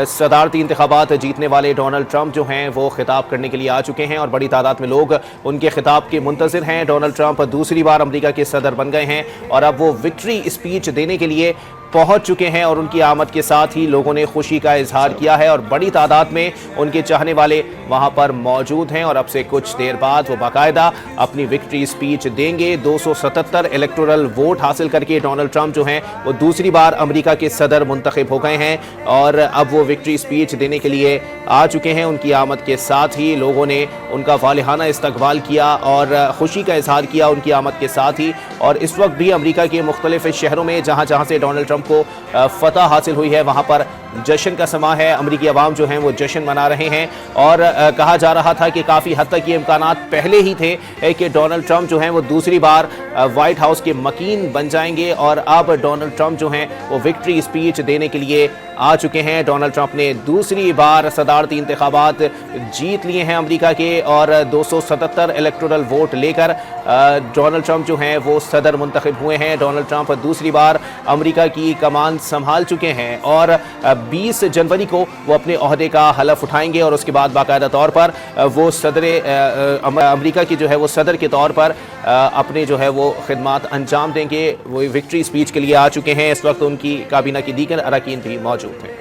صدارتی انتخابات جیتنے والے ڈونلڈ ٹرمپ جو ہیں وہ خطاب کرنے کے لیے آ چکے ہیں اور بڑی تعداد میں لوگ ان کے خطاب کے منتظر ہیں۔ ڈونلڈ ٹرمپ دوسری بار امریکہ کے صدر بن گئے ہیں اور اب وہ وکٹری اسپیچ دینے کے لیے پہنچ چکے ہیں اور ان کی آمد کے ساتھ ہی لوگوں نے خوشی کا اظہار کیا ہے اور بڑی تعداد میں ان کے چاہنے والے وہاں پر موجود ہیں اور اب سے کچھ دیر بعد وہ باقاعدہ اپنی وکٹری اسپیچ دیں گے۔ 277 الیکٹورل ووٹ حاصل کر کے ڈونلڈ ٹرمپ جو ہیں وہ دوسری بار امریکہ کے صدر منتخب ہو گئے ہیں اور اب وہ وکٹری اسپیچ دینے کے لیے آ چکے ہیں۔ ان کی آمد کے ساتھ ہی لوگوں نے ان کا والہانہ استقبال کیا اور خوشی کا اظہار کیا ان کی آمد کے ساتھ ہی، اور اس وقت بھی امریکہ کے مختلف شہروں میں جہاں جہاں سے ڈونلڈ ٹرمپ کو فتح حاصل ہوئی ہے وہاں پر جشن کا سماں ہے۔ امریکی عوام جو ہیں وہ جشن منا رہے ہیں اور کہا جا رہا تھا کہ کافی حد تک یہ امکانات پہلے ہی تھے کہ ڈونلڈ ٹرمپ جو ہیں وہ دوسری بار وائٹ ہاؤس کے مکین بن جائیں گے، اور اب ڈونلڈ ٹرمپ جو ہیں وہ وکٹری اسپیچ دینے کے لیے آ چکے ہیں۔ ڈونلڈ ٹرمپ نے دوسری بار صدارتی انتخابات جیت لیے ہیں امریکہ کے اور 277 الیکٹورل ووٹ لے کر ڈونلڈ ٹرمپ جو ہیں وہ صدر منتخب ہوئے ہیں۔ ڈونلڈ ٹرمپ دوسری بار امریکہ کی کمان سنبھال چکے ہیں اور 20 جنوری کو وہ اپنے عہدے کا حلف اٹھائیں گے اور اس کے بعد باقاعدہ طور پر وہ صدر امریکہ کی جو ہے وہ صدر کے طور پر اپنے جو ہے وہ خدمات انجام دیں گے۔ وہ وکٹری اسپیچ کے لیے آ چکے ہیں۔ اس وقت ان کی کابینہ کی دیگر اراکین بھی موجود ہیں۔